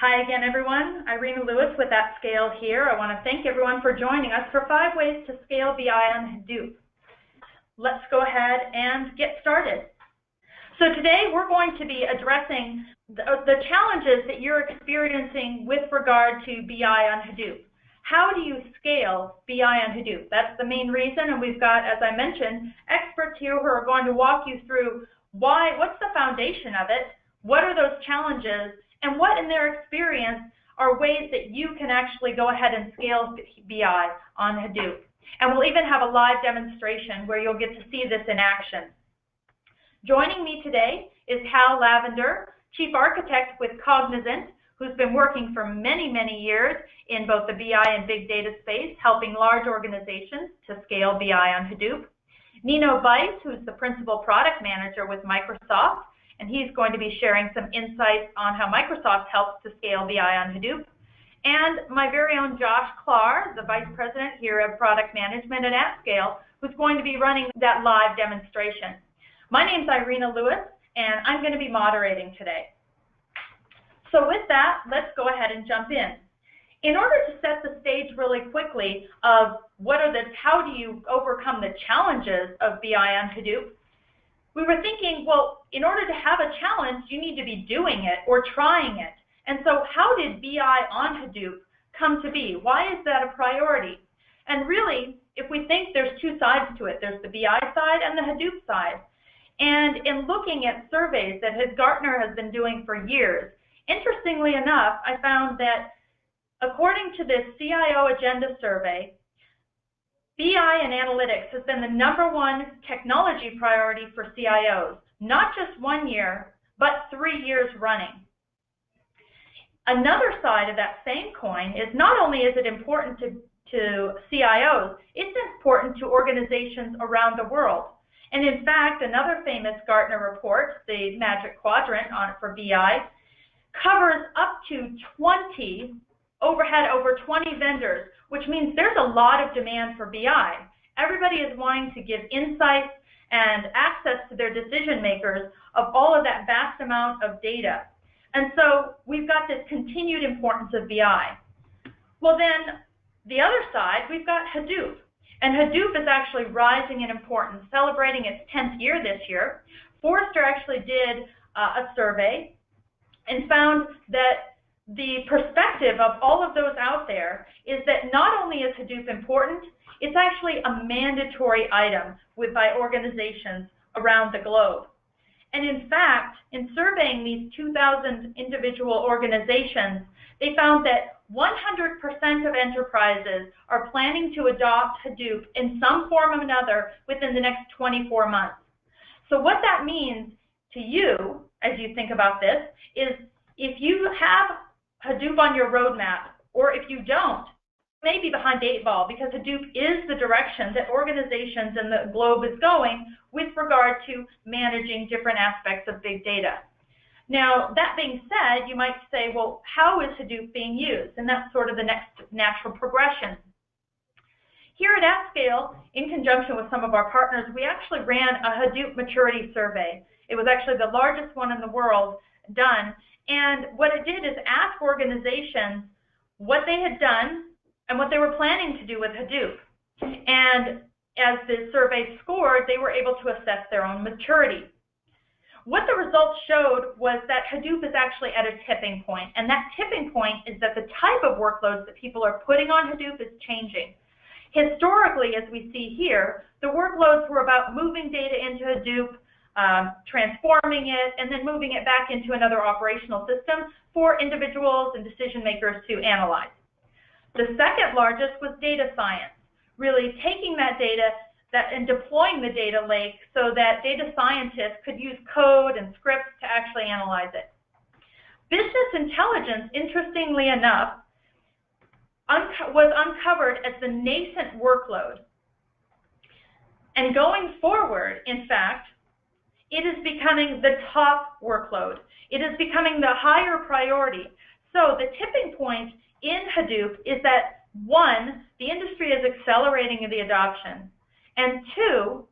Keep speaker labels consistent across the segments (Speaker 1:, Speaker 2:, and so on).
Speaker 1: Hi again, everyone. Irina Lewis with AtScale here. I want to thank everyone for joining us for 5 ways to scale BI on Hadoop. Let's go ahead and get started. So today we're going to be addressing the challenges that you're experiencing with regard to BI on Hadoop. How do you scale BI on Hadoop? That's the main reason, and we've got, as I mentioned, experts here who are going to walk you through what's the foundation of it, what are those challenges, and what in their experience are ways that you can actually go ahead and scale BI on Hadoop. And we'll even have a live demonstration where you'll get to see this in action. Joining me today is Hal Lavender, Chief Architect with Cognizant, who's been working for many, many years in both the BI and big data space, helping large organizations to scale BI on Hadoop. Nino Bice, who's the Principal Product Manager with Microsoft, and he's going to be sharing some insights on how Microsoft helps to scale BI on Hadoop. And my very own Josh Klahr, the Vice President here of Product Management at AtScale, who's going to be running that live demonstration. My name's Irina Lewis, and I'm going to be moderating today. So with that, let's go ahead and jump in. In order to set the stage really quickly of how do you overcome the challenges of BI on Hadoop, we were thinking, well, in order to have a challenge, you need to be doing it or trying it. And so how did BI on Hadoop come to be? Why is that a priority? And really, if we think there's two sides to it, there's the BI side and the Hadoop side. And in looking at surveys that Gartner has been doing for years, interestingly enough, I found that according to this CIO Agenda survey, BI and analytics has been the #1 technology priority for CIOs, not just 1 year, but 3 years running. Another side of that same coin is not only is it important to CIOs, it's important to organizations around the world. And in fact, another famous Gartner report, the Magic Quadrant for BI, covers up to 20 over 20 vendors, which means there's a lot of demand for BI. Everybody is wanting to give insights and access to their decision makers of all of that vast amount of data. And so we've got this continued importance of BI. Well then, the other side, we've got Hadoop. And Hadoop is actually rising in importance, celebrating its 10th year this year. Forrester actually did a survey and found that the perspective of all of those out there is that not only is Hadoop important, it's actually a mandatory item by organizations around the globe. And in fact, in surveying these 2,000 individual organizations, they found that 100% of enterprises are planning to adopt Hadoop in some form or another within the next 24 months. So what that means to you, as you think about this, is if you have Hadoop on your roadmap, or if you don't, you may be behind the 8 ball, because Hadoop is the direction that organizations and the globe is going with regard to managing different aspects of big data. Now, that being said, you might say, well, how is Hadoop being used? And that's sort of the next natural progression. Here at AtScale, in conjunction with some of our partners, we actually ran a Hadoop maturity survey. It was actually the largest one in the world done. And what it did is ask organizations what they had done and what they were planning to do with Hadoop. And as the survey scored, they were able to assess their own maturity. What the results showed was that Hadoop is actually at a tipping point. And that tipping point is that the type of workloads that people are putting on Hadoop is changing. Historically, as we see here, the workloads were about moving data into Hadoop, transforming it, and then moving it back into another operational system for individuals and decision makers to analyze. The second largest was data science, really taking that data and deploying the data lake so that data scientists could use code and scripts to actually analyze it. Business intelligence, interestingly enough, was uncovered as the nascent workload. And going forward, in fact, it is becoming the top workload. It is becoming the higher priority. So the tipping point in Hadoop is that, 1, the industry is accelerating the adoption, and 2,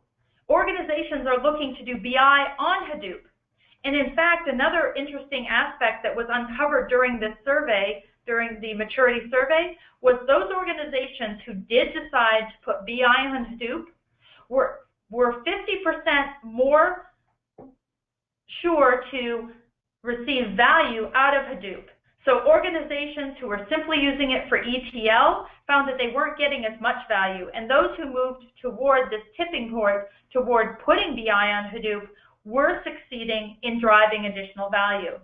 Speaker 1: organizations are looking to do BI on Hadoop. And in fact, another interesting aspect that was uncovered during this survey, during the maturity survey, was those organizations who did decide to put BI on Hadoop were 50% more sure to receive value out of Hadoop. So organizations who were simply using it for ETL found that they weren't getting as much value, and those who moved toward this tipping point, toward putting BI on Hadoop, were succeeding in driving additional value.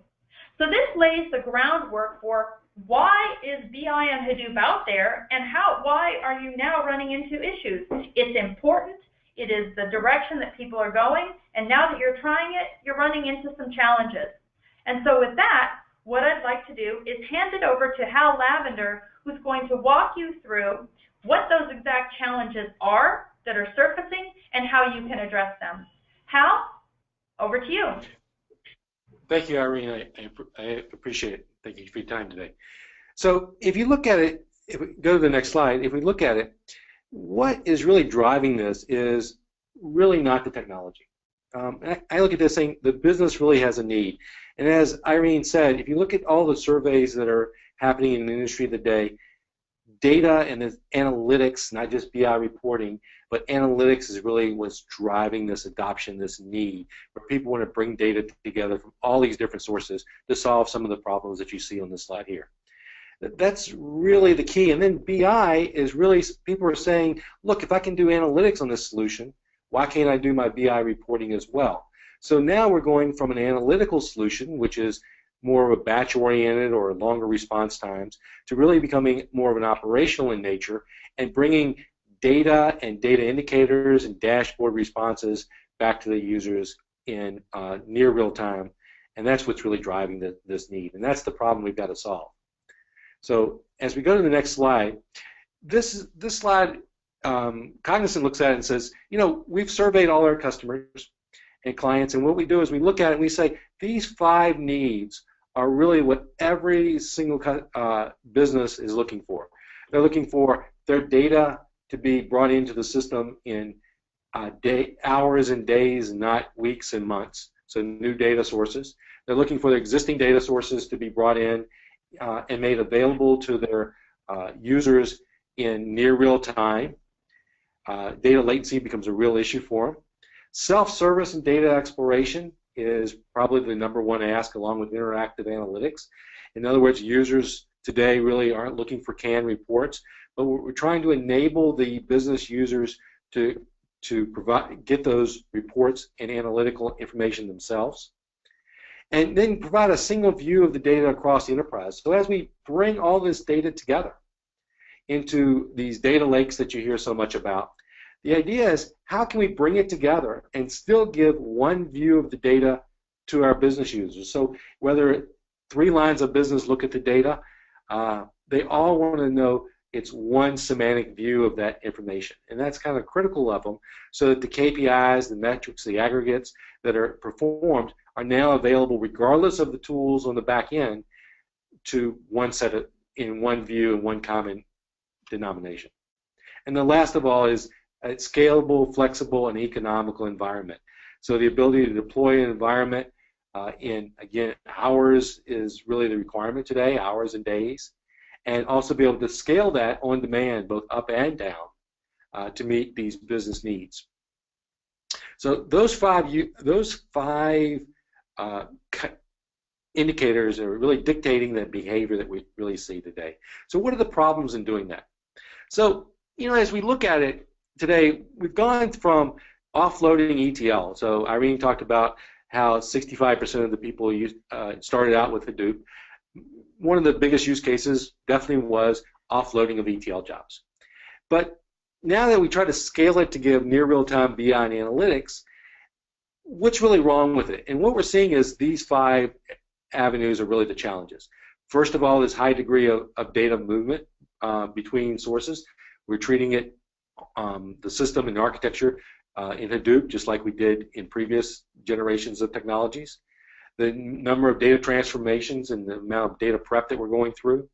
Speaker 1: So this lays the groundwork for why is BI on Hadoop out there, and why are you now running into issues? It's important, it is the direction that people are going, and now that you're trying it, you're running into some challenges. And so with that, what I'd like to do is hand it over to Hal Lavender, who's going to walk you through what those exact challenges are that are surfacing and how you can address them. Hal, over to you.
Speaker 2: Thank you, Irene. I appreciate it. Thank you for your time today. So if you look at it, if we go to the next slide, if we look at it, what is really driving this is really not the technology. I look at this saying the business really has a need. And as Irene said, if you look at all the surveys that are happening in the industry today, data and analytics, not just BI reporting, but analytics is really what's driving this adoption, this need, where people want to bring data together from all these different sources to solve some of the problems that you see on this slide here. That's really the key. And then BI is really, people are saying, look, if I can do analytics on this solution, why can't I do my BI reporting as well? So now we're going from an analytical solution, which is more of a batch-oriented or longer response times, to really becoming more of an operational in nature and bringing data and data indicators and dashboard responses back to the users in near real time. And that's what's really driving this need. And that's the problem we've got to solve. So as we go to the next slide, this slide, Cognizant looks at it and says, you know, we've surveyed all our customers and clients, and what we do is we look at it and we say, these 5 needs are really what every single business is looking for. They're looking for their data to be brought into the system in hours and days, not weeks and months, so new data sources. They're looking for their existing data sources to be brought in and made available to their users in near real time. Data latency becomes a real issue for them. Self-service and data exploration is probably the #1 ask, along with interactive analytics. In other words, users today really aren't looking for canned reports, but we're trying to enable the business users to get those reports and analytical information themselves, and then provide a single view of the data across the enterprise. So as we bring all this data together into these data lakes that you hear so much about, the idea is, how can we bring it together and still give one view of the data to our business users? So whether 3 lines of business look at the data, they all want to know it's one semantic view of that information. And that's kind of critical of them, so that the KPIs, the metrics, the aggregates that are performed are now available regardless of the tools on the back end to one set of, in one view and one common denomination. And the last of all is a scalable, flexible, and economical environment. So the ability to deploy an environment in, again, hours is really the requirement today, hours and days, and also be able to scale that on demand, both up and down, to meet these business needs. So those five indicators are really dictating the behavior that we really see today. So what are the problems in doing that? So, you know, as we look at it today, we've gone from offloading ETL. So Irene talked about how 65% of the people started out with Hadoop. One of the biggest use cases definitely was offloading of ETL jobs. But now that we try to scale it to give near real-time BI and analytics, what's really wrong with it? And what we're seeing is these 5 avenues are really the challenges. First of all, this high degree of data movement between sources. We're treating it, the system and architecture in Hadoop, just like we did in previous generations of technologies. The number of data transformations and the amount of data prep that we're going through,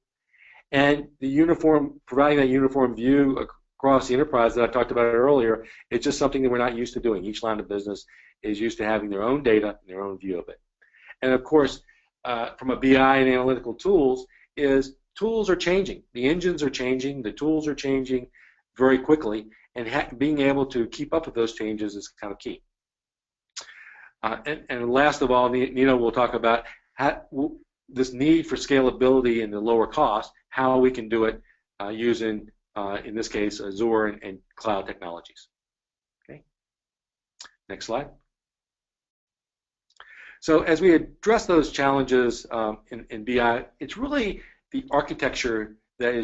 Speaker 2: and the providing that uniform view across the enterprise that I talked about earlier. It's just something that we're not used to doing. Each line of business is used to having their own data and their own view of it. And of course, from a BI and analytical tools, is tools are changing. The engines are changing. The tools are changing very quickly, and being able to keep up with those changes is kind of key. And last of all, Nino will talk about this need for scalability and the lower cost, how we can do it using, in this case, Azure and cloud technologies. Okay. Next slide. So as we address those challenges in BI, it's really the architecture that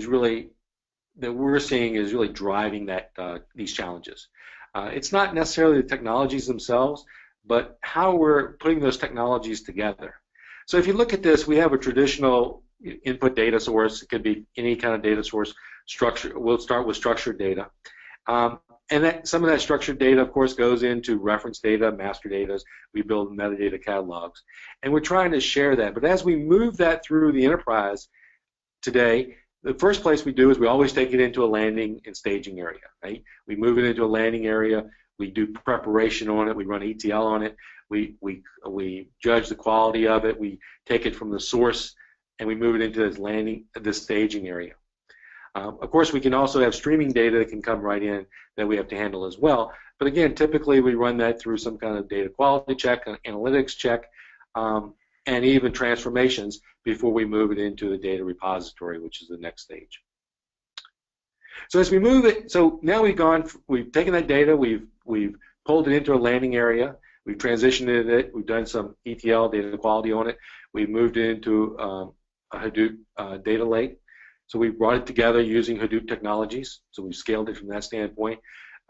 Speaker 2: we're seeing is really driving these challenges. It's not necessarily the technologies themselves, but how we're putting those technologies together. So if you look at this, we have a traditional input data source. It could be any kind of data source structure. We'll start with structured data. And some of that structured data, of course, goes into reference data, master data. We build metadata catalogs. And we're trying to share that. But as we move that through the enterprise today, the first place we do is we always take it into a landing and staging area, right? We move it into a landing area. We do preparation on it. We run ETL on it. We judge the quality of it. We take it from the source, and we move it into this staging area. Of course, we can also have streaming data that can come right in that we have to handle as well. But again, typically we run that through some kind of data quality check, an analytics check, and even transformations before we move it into the data repository, which is the next stage. So as we move it, so now we've taken that data, we've pulled it into a landing area, we've transitioned it, we've done some ETL data quality on it, we've moved it into a Hadoop data lake. So we brought it together using Hadoop technologies. So we've scaled it from that standpoint.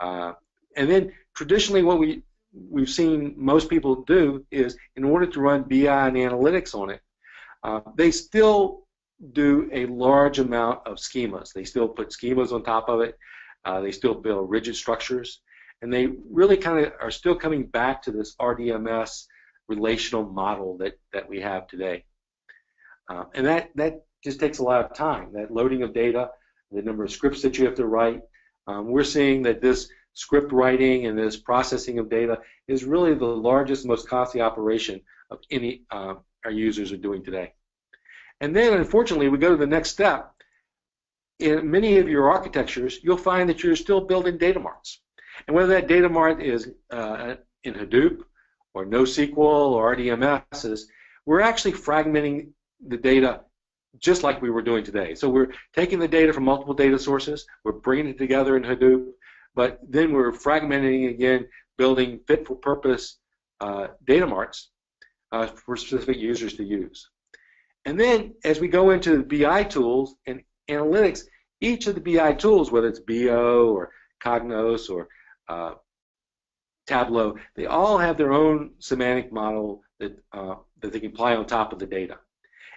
Speaker 2: And then traditionally what we've seen most people do is in order to run BI and analytics on it, they still do a large amount of schemas. They still put schemas on top of it. They still build rigid structures. And they really kind of are still coming back to this RDMS relational model that we have today. And that just takes a lot of time, that loading of data, the number of scripts that you have to write. We're seeing that this script writing and this processing of data is really the largest, most costly operation of any our users are doing today. And then, unfortunately, we go to the next step. In many of your architectures, you'll find that you're still building data marts. And whether that data mart is in Hadoop or NoSQL or RDMSs, we're actually fragmenting the data just like we were doing today. So we're taking the data from multiple data sources, we're bringing it together in Hadoop, but then we're fragmenting again, building fit-for-purpose data marts for specific users to use. And then as we go into the BI tools and analytics, each of the BI tools, whether it's BO or Cognos or Tableau, they all have their own semantic model that they can apply on top of the data.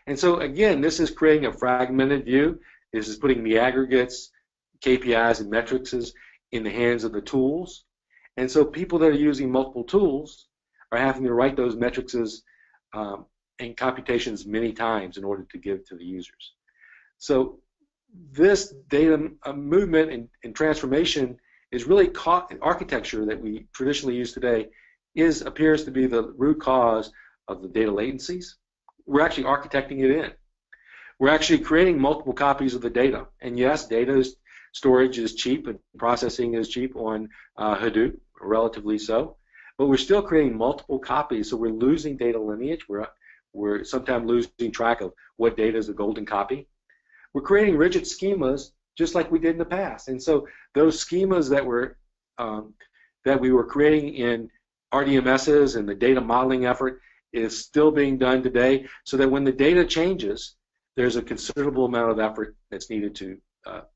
Speaker 2: And so again, this is creating a fragmented view. This is putting the aggregates, KPIs, and metrics in the hands of the tools. And so people that are using multiple tools are having to write those metrics and computations many times in order to give to the users. So this data movement and transformation is really architecture that we traditionally use today appears to be the root cause of the data latencies. We're actually architecting it in. We're actually creating multiple copies of the data. And yes, data storage is cheap and processing is cheap on Hadoop, relatively so. But we're still creating multiple copies, so we're losing data lineage. We're sometimes losing track of what data is a golden copy. We're creating rigid schemas just like we did in the past. And so those schemas that we were creating in RDMSs and the data modeling effort is still being done today, so that when the data changes, there's a considerable amount of effort that's needed to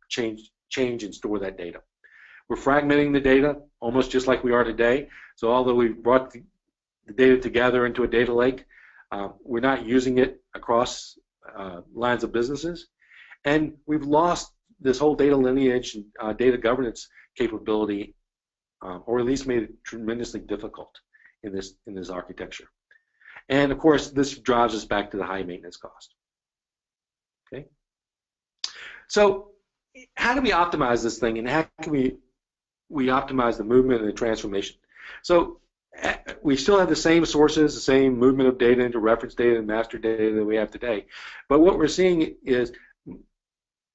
Speaker 2: change and store that data. We're fragmenting the data almost just like we are today. So although we've brought the data together into a data lake, we're not using it across lines of businesses. And we've lost this whole data lineage and data governance capability, or at least made it tremendously difficult in this architecture. And of course, this drives us back to the high maintenance cost. Okay. So how do we optimize this thing, and how can we optimize the movement and the transformation? So we still have the same sources, the same movement of data into reference data and master data that we have today. But what we're seeing is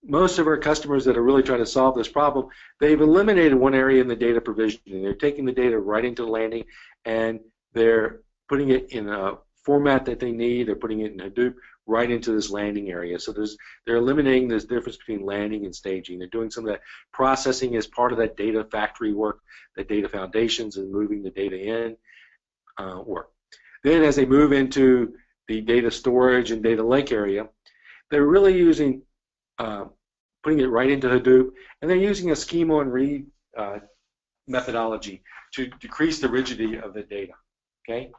Speaker 2: most of our customers that are really trying to solve this problem, they've eliminated one area in the data provisioning. They're taking the data right into the landing, and they're putting it in a format that they need. They're putting it in Hadoop right into this landing area. So they're eliminating this difference between landing and staging. They're doing some of that processing as part of that data factory work, that data foundations and moving the data in work. Then as they move into the data storage and data lake area, they're really using putting it right into Hadoop, and they're using a schema and read methodology to decrease the rigidity of the data. Okay,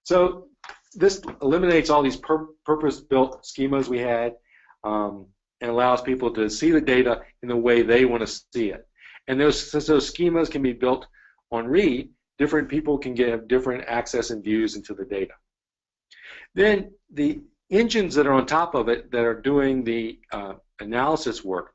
Speaker 2: so this eliminates all these purpose-built schemas we had, and allows people to see the data in the way they want to see it. And since those schemas can be built on read, different people can have different access and views into the data. Then the engines that are on top of it that are doing the analysis work,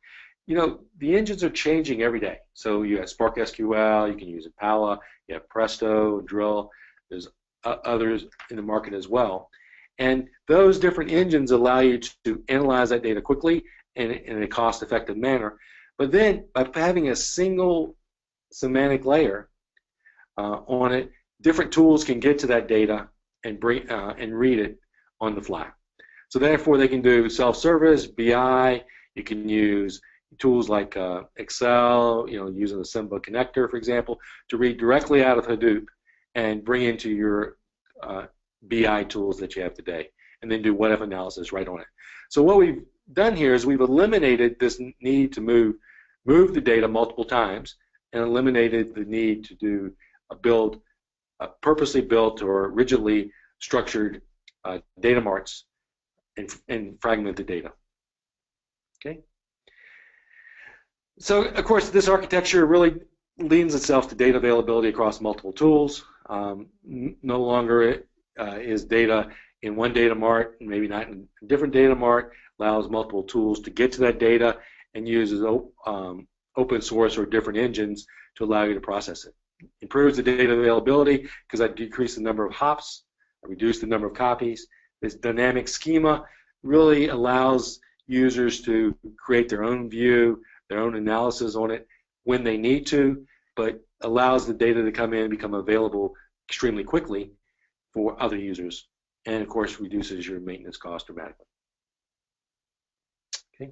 Speaker 2: you know, the engines are changing every day. So you have Spark SQL, you can use Impala, you have Presto, Drill, there's others in the market as well. And those different engines allow you to analyze that data quickly and in a cost-effective manner. But then by having a single semantic layer on it, different tools can get to that data and read it on the fly. So therefore, they can do self-service, BI. You can use tools like Excel, you know, using the Simba connector, for example, to read directly out of Hadoop and bring into your BI tools that you have today, and then do what-if analysis right on it. So what we've done here is we've eliminated this need to move the data multiple times, and eliminated the need to do purposely built or rigidly structured data marts and fragment the data. Okay. So of course this architecture really lends itself to data availability across multiple tools. No longer is data in one data mart, and maybe not in a different data mart. Allows multiple tools to get to that data and uses open source or different engines to allow you to process it. Improves the data availability because I decrease the number of hops, I reduce the number of copies. This dynamic schema really allows users to create their own view, their own analysis on it when they need to, but allows the data to come in and become available extremely quickly for other users, and of course reduces your maintenance cost dramatically. Okay.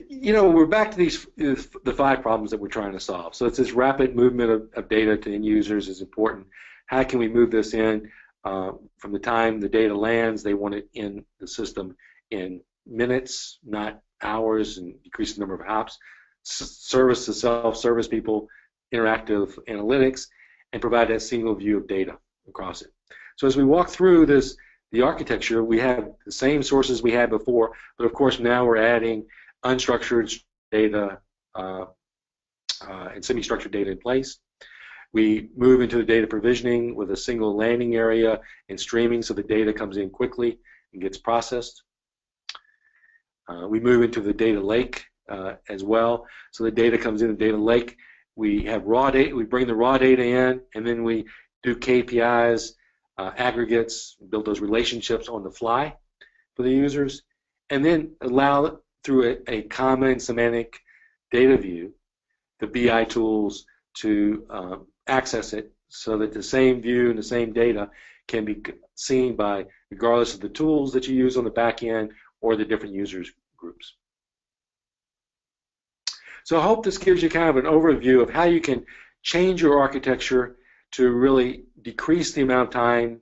Speaker 2: You know, we're back to the 5 problems that we're trying to solve. So it's this rapid movement of data to end users is important. How can we move this in from the time the data lands? They want it in the system in minutes, not hours, and decrease the number of hops. Service to self-service people, interactive analytics, and provide that single view of data across it. So as we walk through the architecture, we have the same sources we had before, but of course now we're adding unstructured data and semi-structured data in place. We move into the data provisioning with a single landing area and streaming, so the data comes in quickly and gets processed. We move into the data lake as well, so the data comes in the data lake. We have raw data. We bring the raw data in, and then we do KPIs, aggregates, build those relationships on the fly for the users, and then allow through a common semantic data view the BI tools to access it, so that the same view and the same data can be seen by regardless of the tools that you use on the back end or the different users groups. So I hope this gives you kind of an overview of how you can change your architecture to really decrease the amount of time,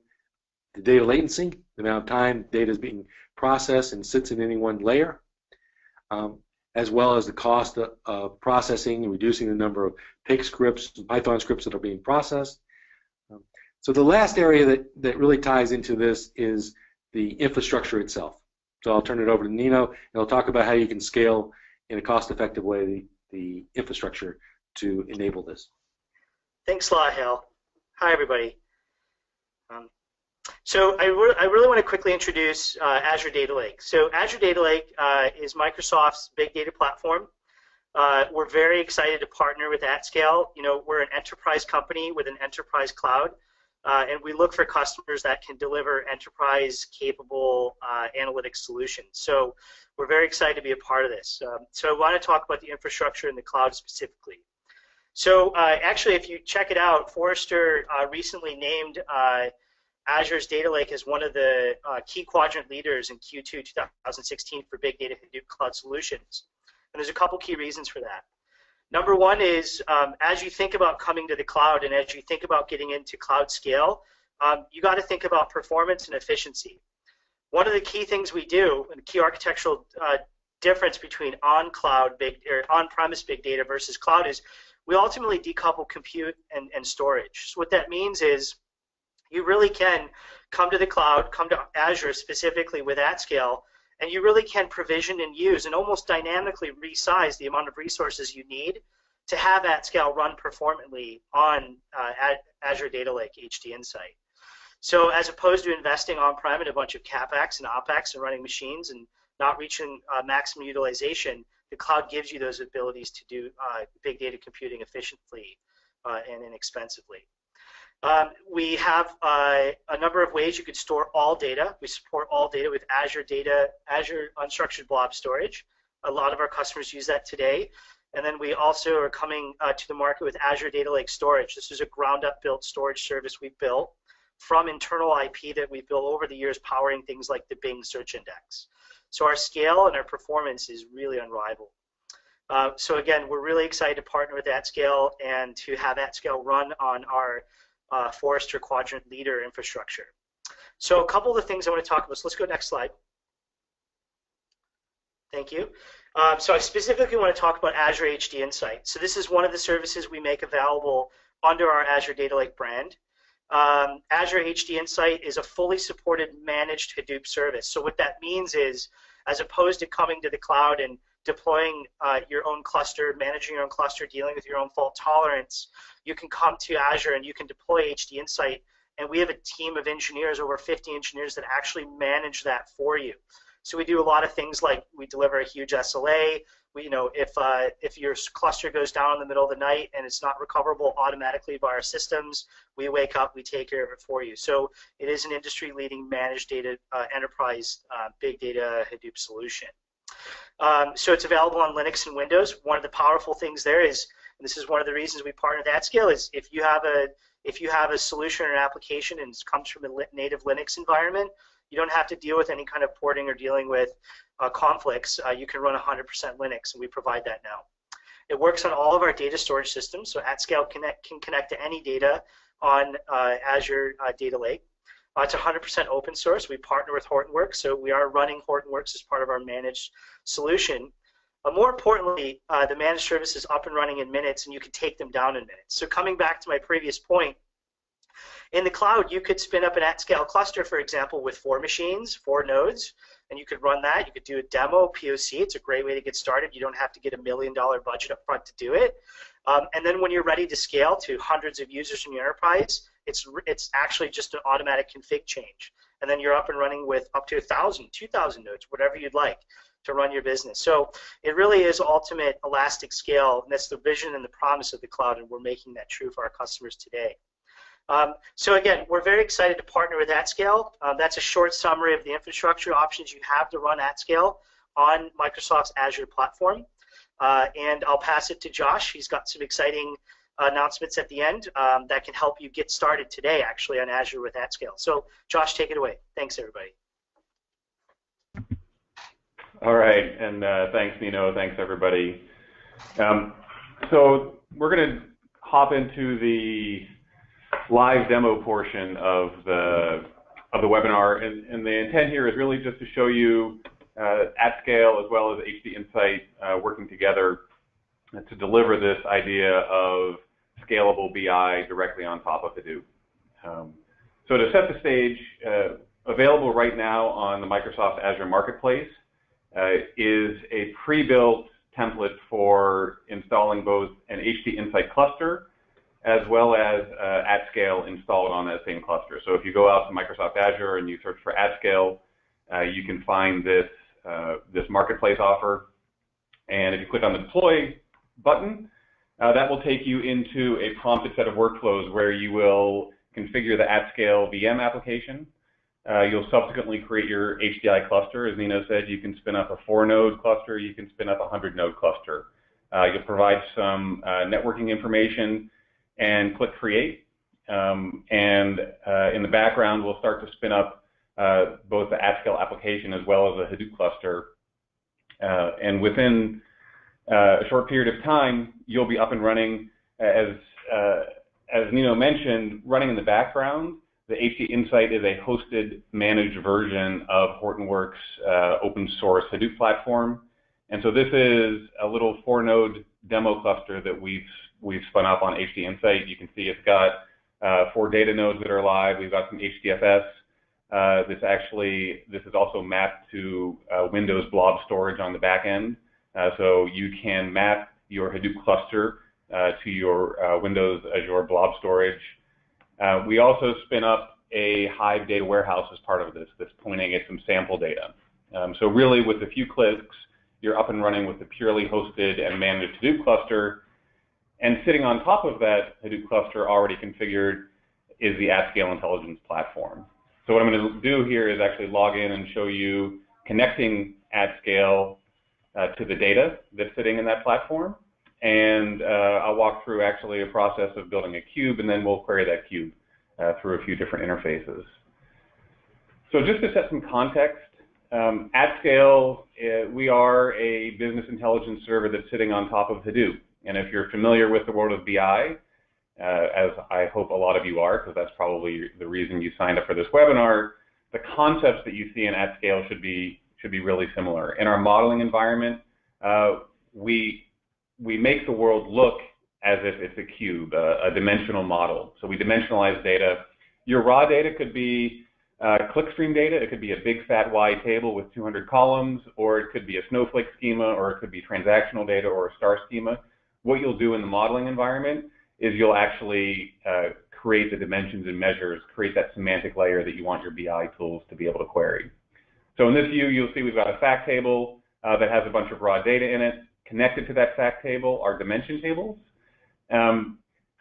Speaker 2: the data latency, the amount of time data is being processed and sits in any one layer, as well as the cost of processing and reducing the number of pig scripts, Python scripts that are being processed. So the last area that really ties into this is the infrastructure itself. So I'll turn it over to Nino, and he'll talk about how you can scale in a cost-effective way the infrastructure to enable this.
Speaker 3: Thanks a lot, Hal. Hi, everybody. So I really want to quickly introduce Azure Data Lake. So Azure Data Lake is Microsoft's big data platform. We're very excited to partner with AtScale. You know, we're an enterprise company with an enterprise cloud, and we look for customers that can deliver enterprise-capable analytics solutions. So we're very excited to be a part of this. So I want to talk about the infrastructure and the cloud specifically. So actually, if you check it out, Forrester recently named Azure's Data Lake as one of the key quadrant leaders in Q2 2016 for big data Hadoop cloud solutions. And there's a couple key reasons for that. Number one is, as you think about coming to the cloud and as you think about getting into cloud scale, you got to think about performance and efficiency. One of the key things we do, and the key architectural difference between on-premise big data versus cloud is we ultimately decouple compute and storage. So what that means is you really can come to the cloud, come to Azure specifically with AtScale, and you really can provision and use and almost dynamically resize the amount of resources you need to have AtScale run performantly on Azure Data Lake HD Insight. So as opposed to investing on-prem in a bunch of CapEx and OpEx and running machines and not reaching maximum utilization, the cloud gives you those abilities to do big data computing efficiently and inexpensively. We have a number of ways you could store all data. We support all data with Azure Unstructured Blob Storage. A lot of our customers use that today. And then we also are coming to the market with Azure Data Lake Storage. This is a ground-up built storage service we built from internal IP that we've built over the years, powering things like the Bing search index. So our scale and our performance is really unrivaled. So again, we're really excited to partner with AtScale and to have AtScale run on our Forrester Quadrant Leader infrastructure. So a couple of the things I want to talk about. So let's go next slide. Thank you. So I specifically want to talk about Azure HD Insight. So this is one of the services we make available under our Azure Data Lake brand. Azure HD Insight is a fully supported managed Hadoop service. So what that means is, as opposed to coming to the cloud and deploying your own cluster, managing your own cluster, dealing with your own fault tolerance, you can come to Azure and you can deploy HD Insight, and we have a team of engineers, over 50 engineers, that actually manage that for you. So we do a lot of things like we deliver a huge SLA. We, if your cluster goes down in the middle of the night and it's not recoverable automatically by our systems, we wake up, we take care of it for you. So it is an industry-leading managed data enterprise big data Hadoop solution. So it's available on Linux and Windows. One of the powerful things there is, and this is one of the reasons we partner with AtScale, is if you have a solution or an application and it comes from a native Linux environment, you don't have to deal with any kind of porting or dealing with conflicts. You can run 100% Linux, and we provide that now. It works on all of our data storage systems, so AtScale can connect to any data on Azure Data Lake. It's 100% open source. We partner with Hortonworks, so we are running Hortonworks as part of our managed solution. More importantly, the managed service is up and running in minutes, and you can take them down in minutes. So coming back to my previous point, in the cloud, you could spin up an AtScale cluster, for example, with 4 machines, 4 nodes, and you could run that. You could do a demo, POC. It's a great way to get started. You don't have to get $1 million budget up front to do it. And then when you're ready to scale to hundreds of users in your enterprise, it's actually just an automatic config change. And then you're up and running with up to 1,000, 2,000 nodes, whatever you'd like to run your business. So it really is ultimate elastic scale, and that's the vision and the promise of the cloud, and we're making that true for our customers today. So again, we're very excited to partner with AtScale. That's a short summary of the infrastructure options you have to run AtScale on Microsoft's Azure platform. And I'll pass it to Josh. He's got some exciting announcements at the end that can help you get started today, actually, on Azure with AtScale. So Josh, take it away. Thanks, everybody.
Speaker 4: All right, and thanks, Nino. Thanks, everybody. So we're going to hop into the live demo portion of the webinar, and the intent here is really just to show you AtScale as well as HD Insight working together to deliver this idea of scalable BI directly on top of Hadoop. So to set the stage, available right now on the Microsoft Azure Marketplace is a pre-built template for installing both an HD Insight cluster as well as AtScale installed on that same cluster. So if you go out to Microsoft Azure and you search for AtScale, you can find this, this marketplace offer. And if you click on the deploy button, that will take you into a prompted set of workflows where you will configure the AtScale VM application. You'll subsequently create your HDI cluster. As Nino said, you can spin up a 4-node cluster, you can spin up a 100-node cluster. You'll provide some networking information and click create. And in the background, we'll start to spin up both the AtScale application as well as a Hadoop cluster. And within a short period of time, you'll be up and running. As Nino mentioned, running in the background, the HD Insight is a hosted, managed version of Hortonworks' open source Hadoop platform. And so this is a little 4-node demo cluster that we've spun up on HD Insight. You can see it's got 4 data nodes that are live. We've got some HDFS. This is also mapped to Windows blob storage on the back end. So you can map your Hadoop cluster to your Windows Azure blob storage. We also spin up a Hive data warehouse as part of this that's pointing at some sample data. So really, with a few clicks, you're up and running with a purely hosted and managed Hadoop cluster. And sitting on top of that Hadoop cluster already configured is the AtScale intelligence platform. So what I'm going to do here is actually log in and show you connecting AtScale to the data that's sitting in that platform. And I'll walk through actually a process of building a cube, and then we'll query that cube through a few different interfaces. So just to set some context, AtScale, we are a business intelligence server that's sitting on top of Hadoop. And if you're familiar with the world of BI, as I hope a lot of you are, because that's probably the reason you signed up for this webinar, the concepts that you see in AtScale should be really similar. In our modeling environment, we make the world look as if it's a cube, a dimensional model. So we dimensionalize data. Your raw data could be clickstream data. It could be a big fat Y table with 200 columns, or it could be a snowflake schema, or it could be transactional data or a star schema. What you'll do in the modeling environment is you'll actually create the dimensions and measures, create that semantic layer that you want your BI tools to be able to query. So in this view, you'll see we've got a fact table that has a bunch of raw data in it. Connected to that fact table are dimension tables. And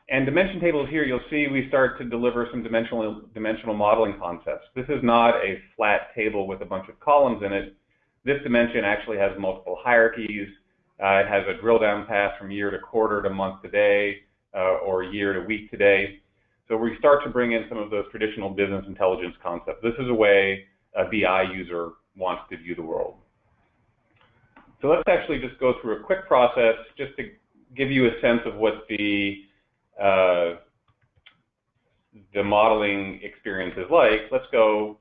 Speaker 4: dimension tables here, you'll see we start to deliver some dimensional modeling concepts. This is not a flat table with a bunch of columns in it. This dimension actually has multiple hierarchies. It has a drill down path from year to quarter to month to day, or year to week to day. So we start to bring in some of those traditional business intelligence concepts. This is a way a BI user wants to view the world. So let's actually just go through a quick process just to give you a sense of what the modeling experience is like. Let's go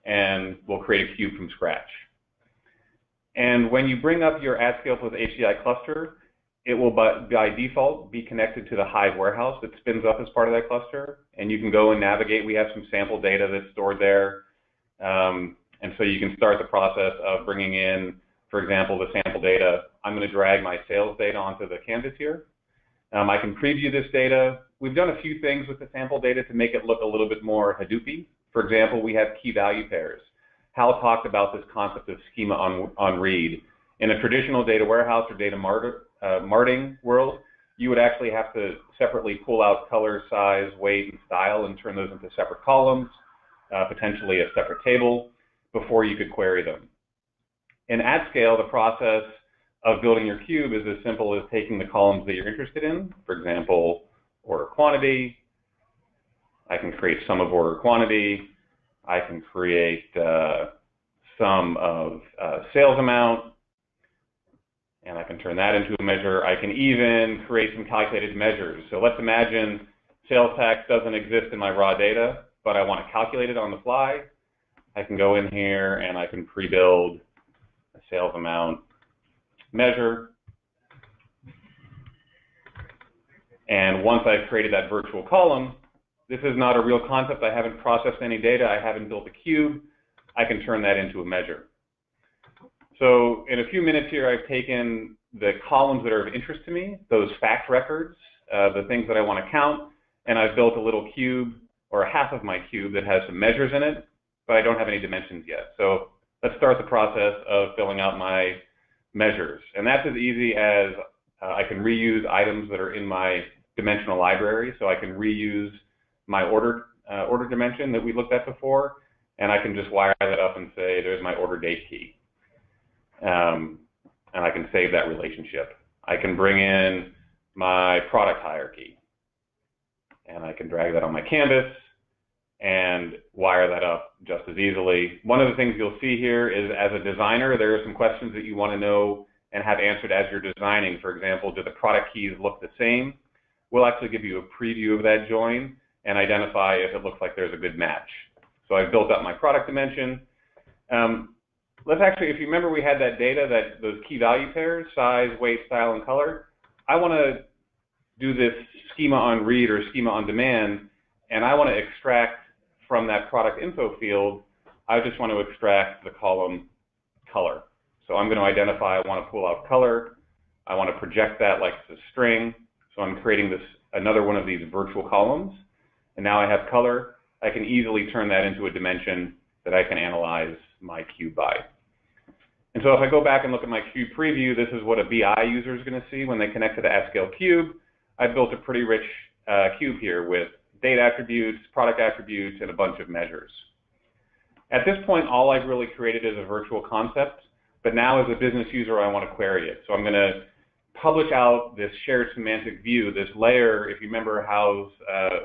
Speaker 4: and we'll create a cube from scratch. And when you bring up your AtScale plus HDI cluster, it will by default be connected to the Hive warehouse that spins up as part of that cluster. And you can go and navigate. We have some sample data that's stored there. And so you can start the process of bringing in, for example, the sample data. I'm going to drag my sales data onto the canvas here. I can preview this data. We've done a few things with the sample data to make it look a little bit more Hadoop-y. For example, we have key value pairs. Hal talked about this concept of schema on read. In a traditional data warehouse or data marting world, you would actually have to separately pull out color, size, weight, and style and turn those into separate columns, potentially a separate table, before you could query them. In AtScale, the process of building your cube is as simple as taking the columns that you're interested in. For example, order quantity. I can create sum of order quantity. I can create sum of sales amount, and I can turn that into a measure. I can even create some calculated measures. So let's imagine sales tax doesn't exist in my raw data, but I want to calculate it on the fly. I can go in here and I can pre-build a sales amount measure. And once I've created that virtual column, this is not a real concept. I haven't processed any data. I haven't built a cube. I can turn that into a measure. So in a few minutes here, I've taken the columns that are of interest to me, those fact records, the things that I want to count, and I've built a little cube, or a half of my cube, that has some measures in it, but I don't have any dimensions yet. So let's start the process of filling out my measures. And that's as easy as I can reuse items that are in my dimensional library. So I can reuse my order dimension that we looked at before, and I can just wire that up and say, there's my order date key. And I can save that relationship. I can bring in my product hierarchy, and I can drag that on my canvas and wire that up just as easily. One of the things you'll see here is, as a designer, there are some questions that you want to know and have answered as you're designing. For example, do the product keys look the same? We'll actually give you a preview of that join and identify if it looks like there's a good match. So I've built up my product dimension. Let's actually, if you remember, we had that data, those key value pairs, size, weight, style, and color. I want to do this schema on read or schema on demand, and I want to extract from that product info field, I just want to extract the column color. So I'm going to identify, I want to pull out color. I want to project that like it's a string. So I'm creating another one of these virtual columns. And now I have color. I can easily turn that into a dimension that I can analyze my cube by. And so if I go back and look at my cube preview, this is what a BI user is going to see when they connect to the AtScale cube. I've built a pretty rich cube here with data attributes, product attributes, and a bunch of measures. At this point, all I've really created is a virtual concept, but now as a business user, I want to query it. So I'm going to publish out this shared semantic view, this layer. If you remember Hal's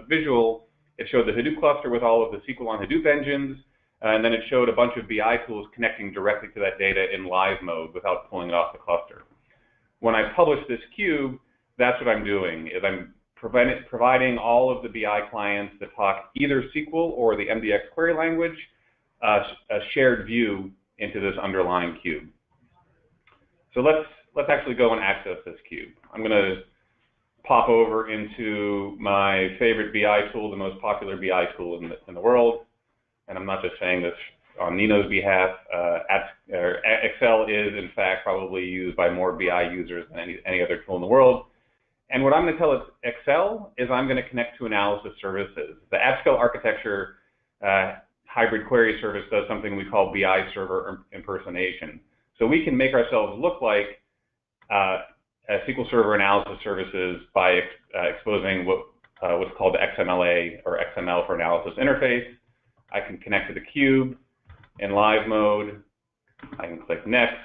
Speaker 4: visual, it showed the Hadoop cluster with all of the SQL on Hadoop engines, and then it showed a bunch of BI tools connecting directly to that data in live mode without pulling it off the cluster. When I publish this cube, that's what I'm doing, is I'm providing all of the BI clients that talk either SQL or the MDX query language a shared view into this underlying cube. So let's actually go and access this cube. I'm going to pop over into my favorite BI tool, the most popular BI tool in the world. And I'm not just saying this on Nino's behalf. Excel is, in fact, probably used by more BI users than any other tool in the world. And what I'm going to tell Excel is I'm going to connect to analysis services. The AtScale architecture hybrid query service does something we call BI server impersonation. So we can make ourselves look like SQL Server analysis services by exposing what's called the XMLA or XML for analysis interface. I can connect to the cube in live mode. I can click next,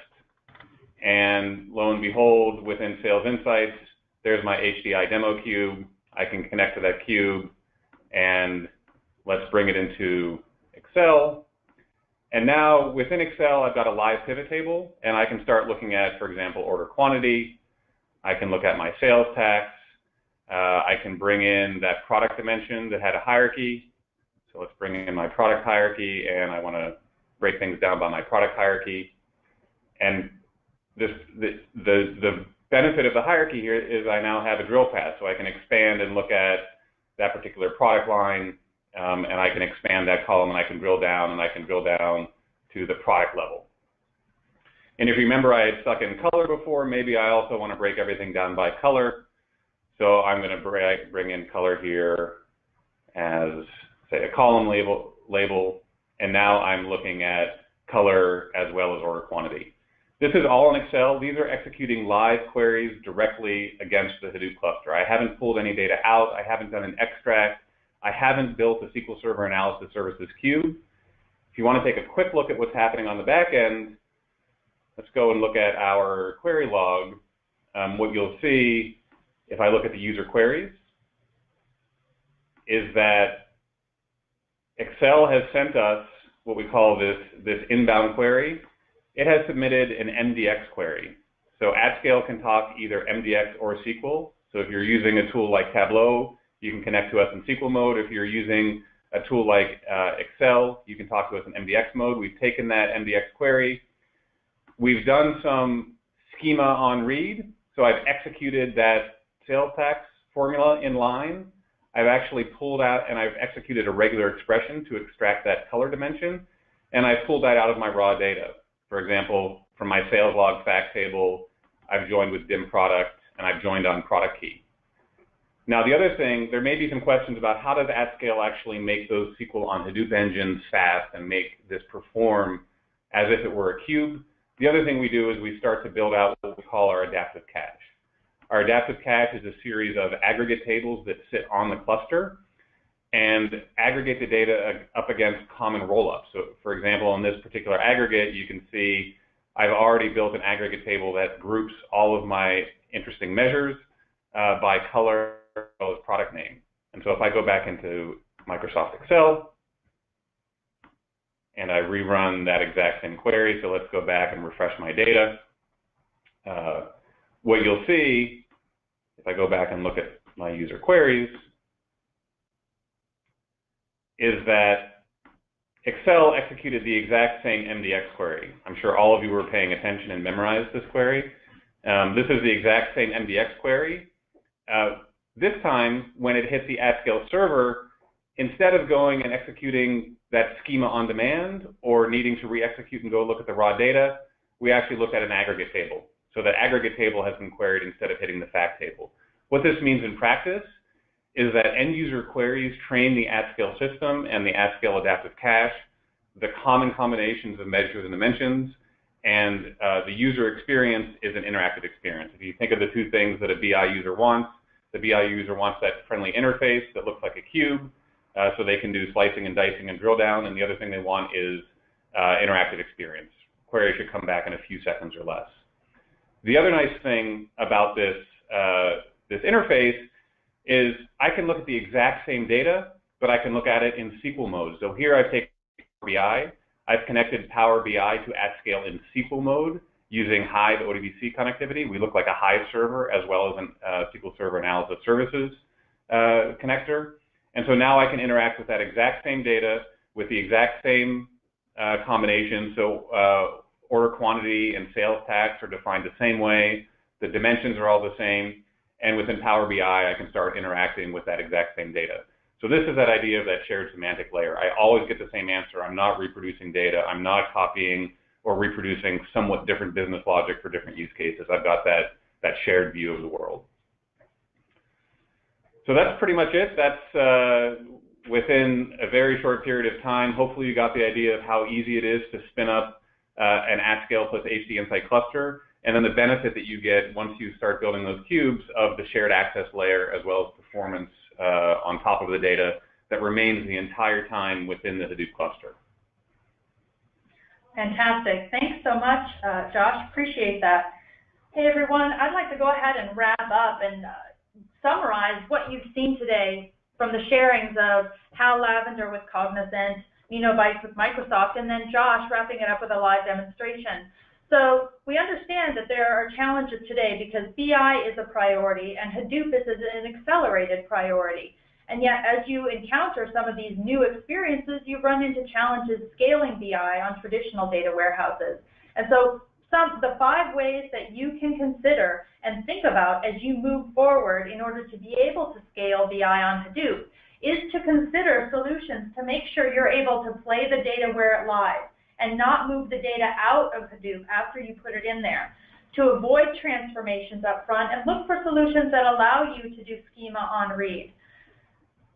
Speaker 4: and lo and behold, within Sales Insights, there's my HDI demo cube. I can connect to that cube, and let's bring it into Excel. And now within Excel, I've got a live pivot table, and I can start looking at, for example, order quantity. I can look at my sales tax. I can bring in that product dimension that had a hierarchy. So let's bring in my product hierarchy, and I want to break things down by my product hierarchy. And the benefit of the hierarchy here is I now have a drill path, so I can expand and look at that particular product line, and I can expand that column, and I can drill down, and I can drill down to the product level. And if you remember, I had stuck in color before. Maybe I also want to break everything down by color. So I'm going to bring in color here as, say, a column label, and now I'm looking at color as well as order quantity. This is all in Excel. These are executing live queries directly against the Hadoop cluster. I haven't pulled any data out. I haven't done an extract. I haven't built a SQL Server analysis services cube. If you want to take a quick look at what's happening on the back end, let's go and look at our query log. What you'll see, if I look at the user queries, is that Excel has sent us what we call this inbound query. It has submitted an MDX query. So AtScale can talk either MDX or SQL. So if you're using a tool like Tableau, you can connect to us in SQL mode. If you're using a tool like Excel, you can talk to us in MDX mode. We've taken that MDX query. We've done some schema on read. So I've executed that sales tax formula in line. I've actually pulled out and I've executed a regular expression to extract that color dimension. And I've pulled that out of my raw data. For example, from my sales log fact table, I've joined with dim product, and I've joined on product key. Now, the other thing, there may be some questions about how does AtScale actually make those SQL on Hadoop engines fast and make this perform as if it were a cube. The other thing we do is we start to build out what we call our adaptive cache. Our adaptive cache is a series of aggregate tables that sit on the cluster and aggregate the data up against common rollups. So for example, on this particular aggregate, you can see I've already built an aggregate table that groups all of my interesting measures by color as well as product name. And so if I go back into Microsoft Excel, and I rerun that exact same query, so let's go back and refresh my data. What you'll see, if I go back and look at my user queries, is that Excel executed the exact same MDX query. I'm sure all of you were paying attention and memorized this query. This is the exact same MDX query. This time, when it hit the AtScale server, instead of going and executing that schema on demand or needing to re-execute and go look at the raw data, we actually looked at an aggregate table. So that aggregate table has been queried instead of hitting the fact table. What this means in practice is that end user queries train the AtScale system and the AtScale adaptive cache, the common combinations of measures and dimensions, and the user experience is an interactive experience. If you think of the two things that a BI user wants, the BI user wants that friendly interface that looks like a cube, so they can do slicing and dicing and drill down, and the other thing they want is interactive experience. Query should come back in a few seconds or less. The other nice thing about this, this interface is I can look at the exact same data, but I can look at it in SQL mode. So here I've taken Power BI, I've connected Power BI to AtScale in SQL mode using Hive ODBC connectivity. We look like a Hive server as well as a SQL Server Analysis Services connector. And so now I can interact with that exact same data with the exact same combination. So order quantity and sales tax are defined the same way. The dimensions are all the same. And within Power BI, I can start interacting with that exact same data. So this is that idea of that shared semantic layer. I always get the same answer. I'm not reproducing data. I'm not copying or reproducing somewhat different business logic for different use cases. I've got that shared view of the world. So that's pretty much it. That's within a very short period of time. Hopefully you got the idea of how easy it is to spin up an AtScale plus HD Insight cluster, and then the benefit that you get once you start building those cubes of the shared access layer as well as performance on top of the data that remains the entire time within the Hadoop cluster.
Speaker 1: Fantastic. Thanks so much, Josh. Appreciate that. Hey, everyone. I'd like to go ahead and wrap up and summarize what you've seen today from the sharings of Hal Lavender with Cognizant, Nino Bice with Microsoft, and then Josh wrapping it up with a live demonstration. So we understand that there are challenges today because BI is a priority and Hadoop is an accelerated priority. And yet, as you encounter some of these new experiences, you run into challenges scaling BI on traditional data warehouses. And so the 5 ways that you can consider and think about as you move forward in order to be able to scale BI on Hadoop is to consider solutions to make sure you're able to play the data where it lies and not move the data out of Hadoop after you put it in there, to avoid transformations up front and look for solutions that allow you to do schema on read,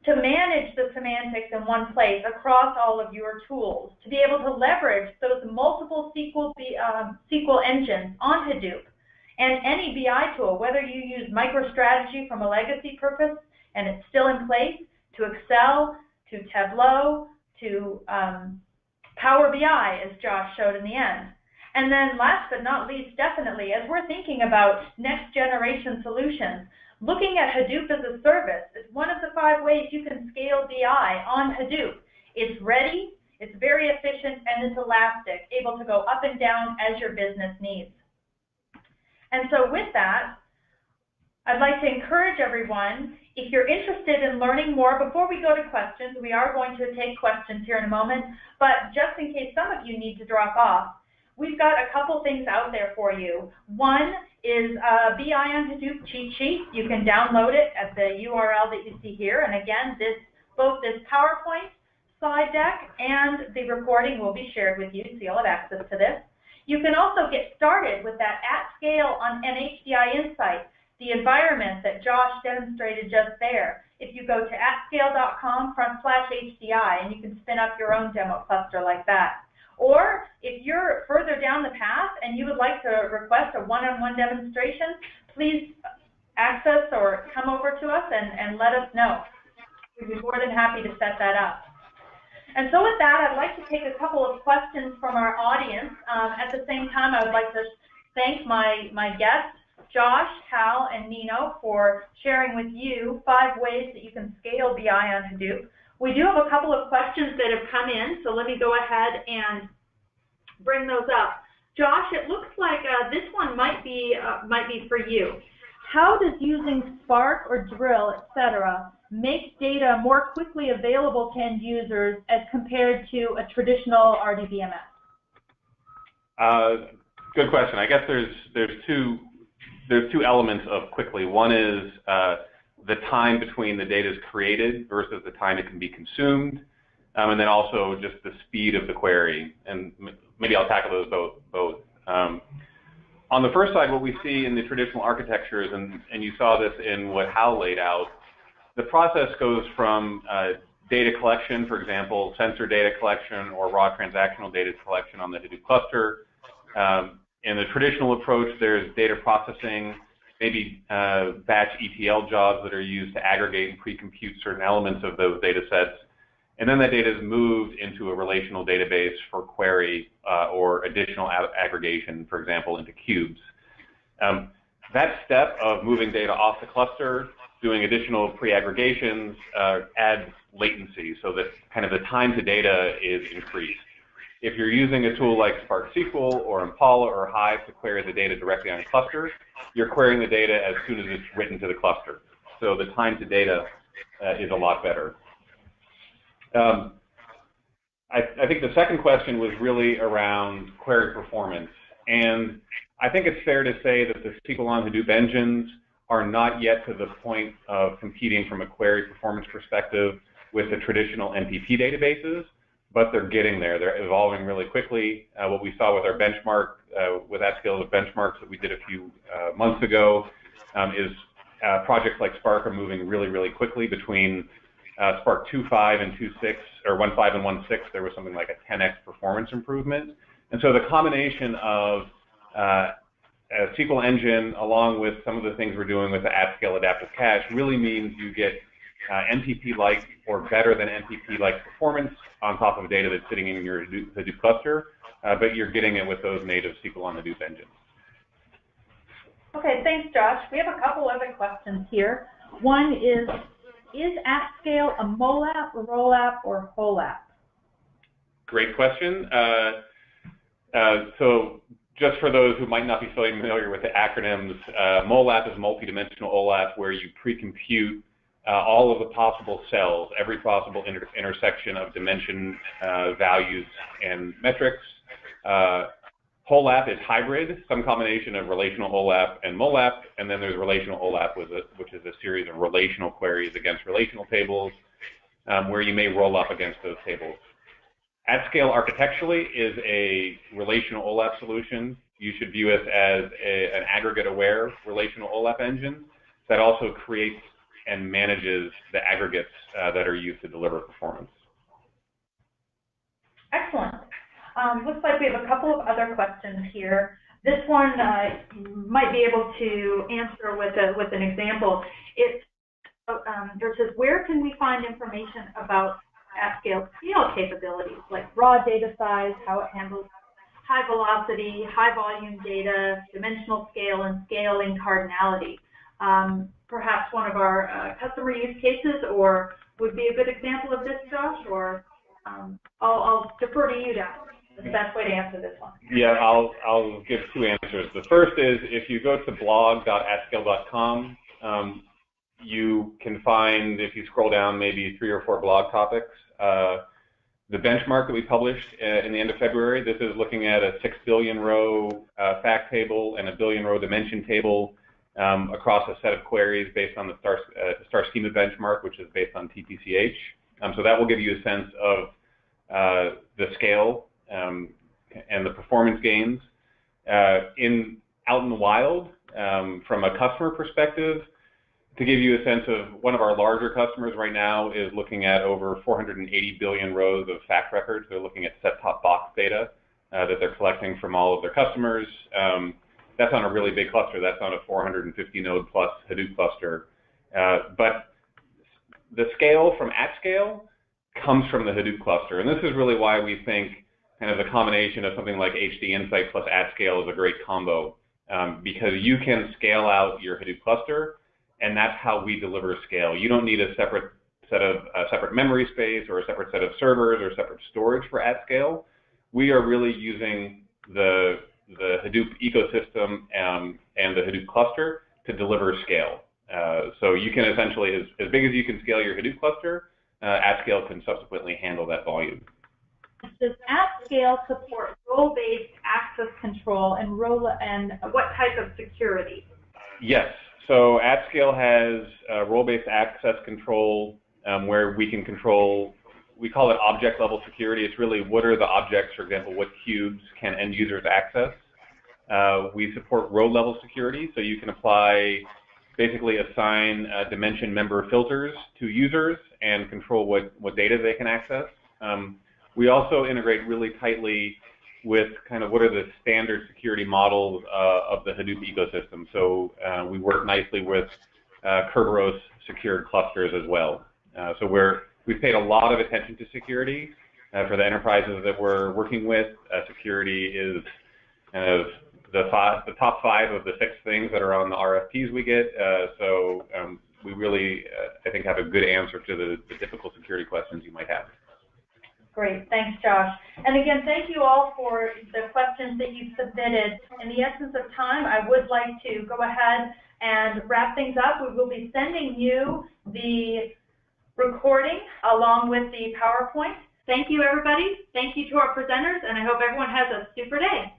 Speaker 1: to manage the semantics in one place across all of your tools, to be able to leverage those multiple SQL engines on Hadoop and any BI tool, whether you use MicroStrategy from a legacy purpose and it's still in place, to Excel, to Tableau, to Power BI, as Josh showed in the end. And then last but not least, definitely, as we're thinking about next generation solutions, looking at Hadoop as a service is one of the 5 ways you can scale BI on Hadoop. It's ready, it's very efficient, and it's elastic, able to go up and down as your business needs. And so with that, I'd like to encourage everyone, if you're interested in learning more, before we go to questions, we are going to take questions here in a moment, but just in case some of you need to drop off, we've got a couple things out there for you. One is a BI on Hadoop cheat sheet. You can download it at the URL that you see here. And again, both this PowerPoint slide deck and the recording will be shared with you, so you'll have access to this. You can also get started with that AtScale on HDI Insight, the environment that Josh demonstrated just there. If you go to atscale.com/HDI, and you can spin up your own demo cluster like that. Or if you're further down the path and you would like to request a one-on-one demonstration, please access or come over to us and let us know. We'd be more than happy to set that up. And so with that, I'd like to take a couple of questions from our audience. At the same time, I would like to thank my guests, Josh, Hal, and Nino, for sharing with you 5 ways that you can scale BI on Hadoop. We do have a couple of questions that have come in, so let me go ahead and bring those up. Josh, it looks like this one might be for you. How does using Spark or Drill, etc., make data more quickly available to end users as compared to a traditional RDBMS?
Speaker 4: Good question. I guess there's two elements of quickly. One is the time between the data is created versus the time it can be consumed, and then also just the speed of the query. And maybe I'll tackle those both. On the first side, what we see in the traditional architectures, and you saw this in what Hal laid out, the process goes from data collection, for example, sensor data collection or raw transactional data collection on the Hadoop cluster. In the traditional approach, there's data processing, maybe batch ETL jobs that are used to aggregate and pre-compute certain elements of those data sets. And then that data is moved into a relational database for query or additional aggregation, for example, into cubes. That step of moving data off the cluster, doing additional pre-aggregations, adds latency so that kind of the time to data is increased. If you're using a tool like Spark SQL or Impala or Hive to query the data directly on a cluster, you're querying the data as soon as it's written to the cluster. So the time to data is a lot better. I think the second question was really around query performance. And I think it's fair to say that the SQL on Hadoop engines are not yet to the point of competing from a query performance perspective with the traditional NPP databases, but they're getting there. They're evolving really quickly. What we saw with our benchmark, with AtScale, the benchmarks that we did a few months ago, is projects like Spark are moving really, really quickly. Between Spark 2.5 and 2.6, or 1.5 and 1.6, there was something like a 10x performance improvement. And so the combination of a SQL engine, along with some of the things we're doing with the AtScale adaptive cache, really means you get NPP-like or better than NPP-like performance on top of data that's sitting in your Hadoop cluster, but you're getting it with those native SQL on Hadoop engines.
Speaker 1: Okay, thanks, Josh. We have a couple other questions here. One is AtScale a MOLAP, ROLAP, or HOLAP?
Speaker 4: Great question. So just for those who might not be familiar with the acronyms, MOLAP is multidimensional OLAP, where you pre-compute all of the possible cells, every possible intersection of dimension, values, and metrics. HOLAP is hybrid, some combination of relational OLAP and MOLAP, and then there's relational OLAP, which is a series of relational queries against relational tables, where you may roll up against those tables. AtScale architecturally is a relational OLAP solution. You should view it as an aggregate-aware relational OLAP engine that also creates and manages the aggregates that are used to deliver performance.
Speaker 1: Excellent. Looks like we have a couple of other questions here. This one might be able to answer with an example. It says, where can we find information about AtScale scale capabilities, like raw data size, how it handles high velocity, high volume data, dimensional scale, and scaling cardinality? Perhaps one of our customer use cases, or would be a good example of this, Josh, or I'll defer to you, Dan. The best way to answer this one.
Speaker 4: Yeah, I'll give two answers. The first is, if you go to blog.atscale.com, you can find, if you scroll down, maybe 3 or 4 blog topics. The benchmark that we published in the end of February, this is looking at a 6 billion row fact table and a billion row dimension table across a set of queries based on the star schema benchmark, which is based on TPCH. So that will give you a sense of the scale and the performance gains. Out in the wild, from a customer perspective, to give you a sense of one of our larger customers right now is looking at over 480 billion rows of fact records. They're looking at set-top box data that they're collecting from all of their customers. That's on a really big cluster. That's on a 450 node plus Hadoop cluster. But the scale from AtScale comes from the Hadoop cluster. And this is really why we think kind of the combination of something like HD Insight plus AtScale is a great combo, because you can scale out your Hadoop cluster, and that's how we deliver scale. You don't need a separate memory space or a separate set of servers or separate storage for AtScale. We are really using the Hadoop ecosystem and the Hadoop cluster to deliver scale. So you can essentially, as big as you can scale your Hadoop cluster, AtScale can subsequently handle that volume.
Speaker 1: Does AtScale support role-based access control and what type of security?
Speaker 4: Yes. So AtScale has role-based access control where we can control, we call it object-level security. It's really what are the objects, for example, what cubes can end users access. We support row-level security, so you can basically assign dimension member filters to users and control what data they can access. We also integrate really tightly with kind of what are the standard security models of the Hadoop ecosystem. So we work nicely with Kerberos secured clusters as well. So we've paid a lot of attention to security for the enterprises that we're working with. Security is kind of the top 5 of the 6 things that are on the RFPs we get. So we really, I think, have a good answer to the difficult security questions you might have.
Speaker 1: Great, thanks, Josh. And again, thank you all for the questions that you submitted. In the essence of time, I would like to go ahead and wrap things up. We will be sending you the recording along with the PowerPoint. Thank you, everybody. Thank you to our presenters, and I hope everyone has a super day.